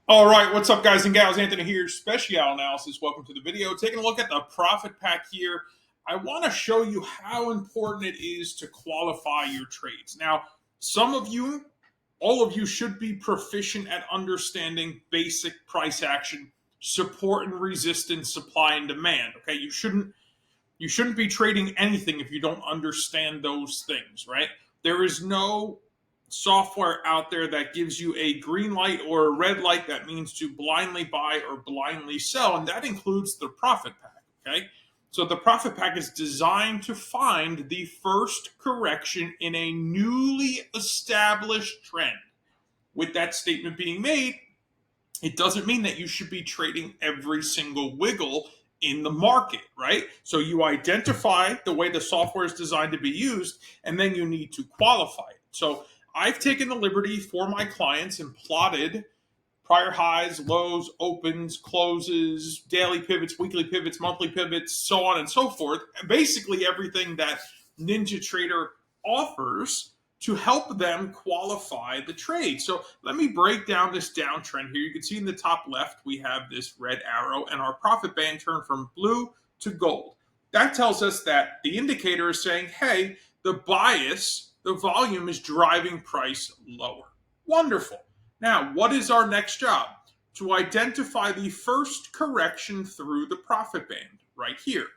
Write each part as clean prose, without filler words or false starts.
All right, what's up, guys and gals? Anthony here, Special Analysis. Welcome to the video. Taking a look at the profit pack here. I want to show you how important it is to qualify your trades. Now, some of you, all of you should be proficient at understanding basic price action, support and resistance, supply and demand. Okay, you shouldn't be trading anything if you don't understand those things, right? There is no software out there that gives you a green light or a red light that means to blindly buy or blindly sell, and that includes the profit pack. Okay, so the profit pack is designed to find the first correction in a newly established trend. With that statement being made, it doesn't mean that you should be trading every single wiggle in the market, right? So you identify the way the software is designed to be used, and then you need to qualify it. So I've taken the liberty for my clients and plotted prior highs, lows, opens, closes, daily pivots, weekly pivots, monthly pivots, so on and so forth. Basically everything that Ninja Trader offers to help them qualify the trade. So let me break down this downtrend here. You can see in the top left, we have this red arrow and our profit band turned from blue to gold. That tells us that the indicator is saying, hey, the bias, the volume is driving price lower. Wonderful. Now, what is our next job? To identify the first correction through the profit band right here.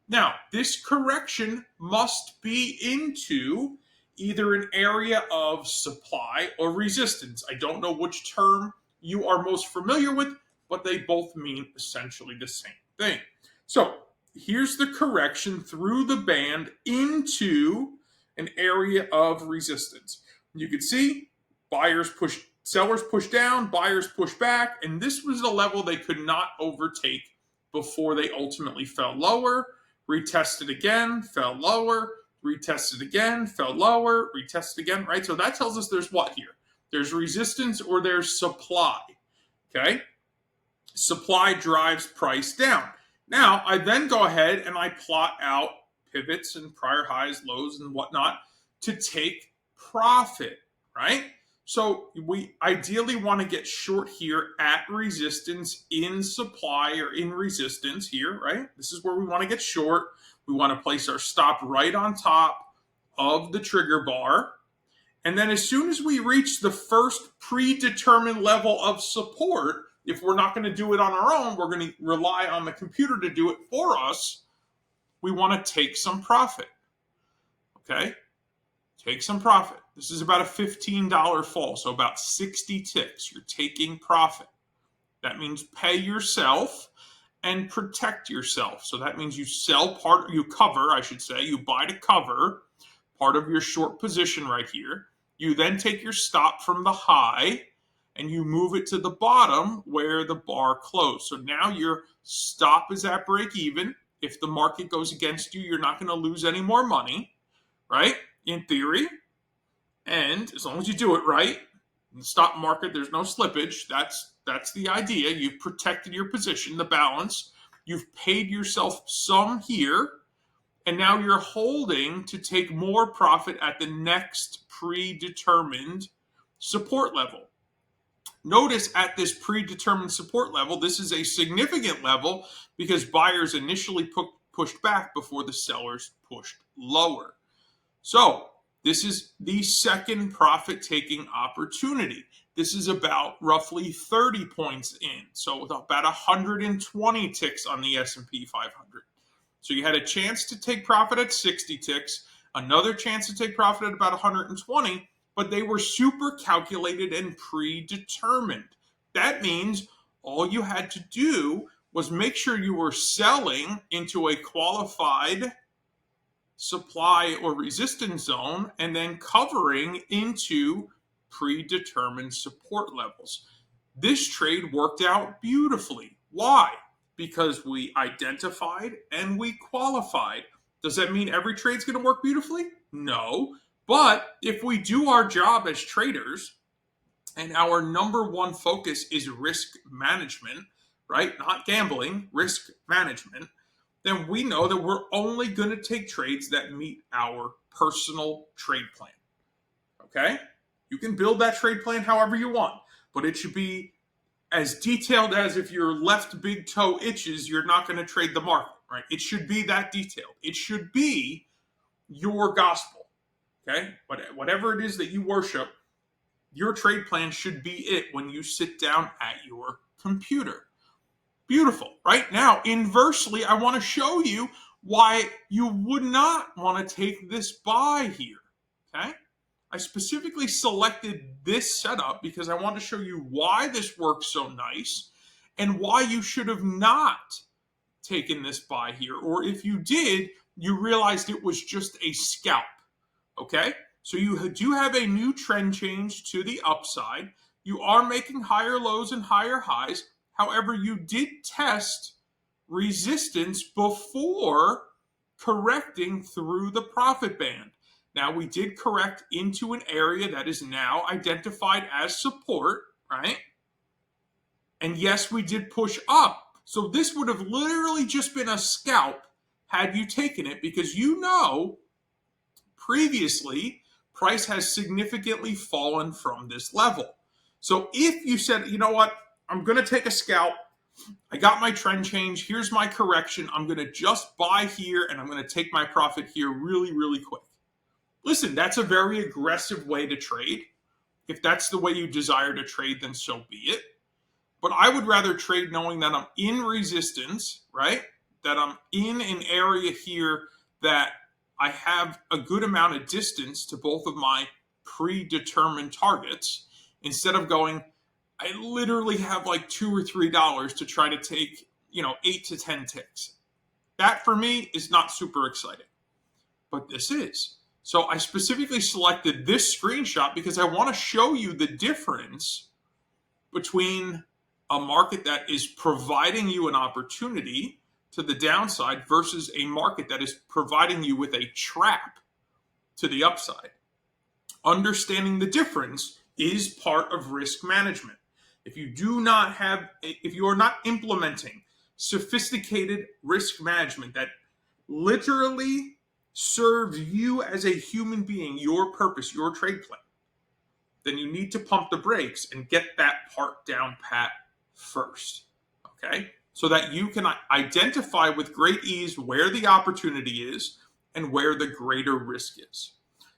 Now, this correction must be into either an area of supply or resistance. I don't know which term you are most familiar with, but they both mean essentially the same thing. So here's the correction through the band into an area of resistance. You can see sellers push down, buyers push back, and this was a level they could not overtake before they ultimately fell lower, retested again, fell lower, retested again, fell lower, retested again, right? So that tells us there's what here? There's resistance or there's supply, okay? Supply drives price down. Now, I then go ahead and I plot out pivots and prior highs, lows, and whatnot to take profit, right? So we ideally want to get short here at resistance in supply or in resistance here, right? This is where we want to get short. We want to place our stop right on top of the trigger bar. And then as soon as we reach the first predetermined level of support, if we're not going to do it on our own, we're going to rely on the computer to do it for us. We want to take some profit. Okay? Take some profit. This is about a $15 fall, so about 60 ticks. You're taking profit. That means pay yourself and protect yourself. So that means you you buy to cover part of your short position right here. You then take your stop from the high and you move it to the bottom where the bar closed. So now your stop is at break even. If the market goes against you, you're not going to lose any more money, right? In theory. And as long as you do it right, in the stock market, there's no slippage. That's the idea. You've protected your position, the balance. You've paid yourself some here, and now you're holding to take more profit at the next predetermined support level. Notice at this predetermined support level, this is a significant level because buyers initially pushed back before the sellers pushed lower. So this is the second profit-taking opportunity. This is about roughly 30 points in, so about 120 ticks on the S&P 500. So you had a chance to take profit at 60 ticks, another chance to take profit at about 120, but they were super calculated and predetermined. That means all you had to do was make sure you were selling into a qualified supply or resistance zone and then covering into predetermined support levels. This trade worked out beautifully. Why? Because we identified and we qualified. Does that mean every trade's going to work beautifully? No. But if we do our job as traders and our number one focus is risk management, right? Not gambling, risk management, then we know that we're only going to take trades that meet our personal trade plan. Okay? You can build that trade plan however you want, but it should be as detailed as if your left big toe itches, you're not going to trade the market, right? It should be that detailed. It should be your gospel, okay? Whatever it is that you worship, your trade plan should be it when you sit down at your computer. Beautiful, right? Now, inversely, I want to show you why you would not want to take this buy here, okay? I specifically selected this setup because I want to show you why this works so nice and why you should have not taken this buy here. Or if you did, you realized it was just a scalp, okay? So you do have a new trend change to the upside. You are making higher lows and higher highs. However, you did test resistance before correcting through the profit band. Now, we did correct into an area that is now identified as support, right? And yes, we did push up. So this would have literally just been a scalp had you taken it, because you know previously price has significantly fallen from this level. So if you said, you know what, I'm going to take a scalp, I got my trend change, here's my correction, I'm going to just buy here and I'm going to take my profit here really, really quick. Listen, that's a very aggressive way to trade. If that's the way you desire to trade, then so be it. But I would rather trade knowing that I'm in resistance, right? That I'm in an area here that I have a good amount of distance to both of my predetermined targets, instead of going, I literally have like $2 or $3 to try to take, 8 to 10 ticks. That for me is not super exciting, but this is. So I specifically selected this screenshot because I want to show you the difference between a market that is providing you an opportunity to the downside versus a market that is providing you with a trap to the upside. Understanding the difference is part of risk management. If you are not implementing sophisticated risk management that literally serves you as a human being, your purpose, your trade plan, then you need to pump the brakes and get that part down pat first, okay? So that you can identify with great ease where the opportunity is and where the greater risk is.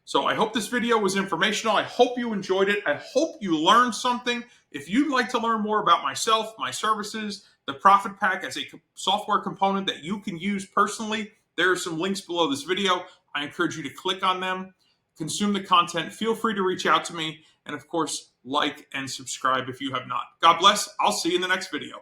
So I hope this video was informational. I hope you enjoyed it. I hope you learned something. If you'd like to learn more about myself, my services, the Profit Pack as a software component that you can use personally, there are some links below this video. I encourage you to click on them, consume the content. Feel free to reach out to me. And of course, like and subscribe if you have not. God bless. I'll see you in the next video.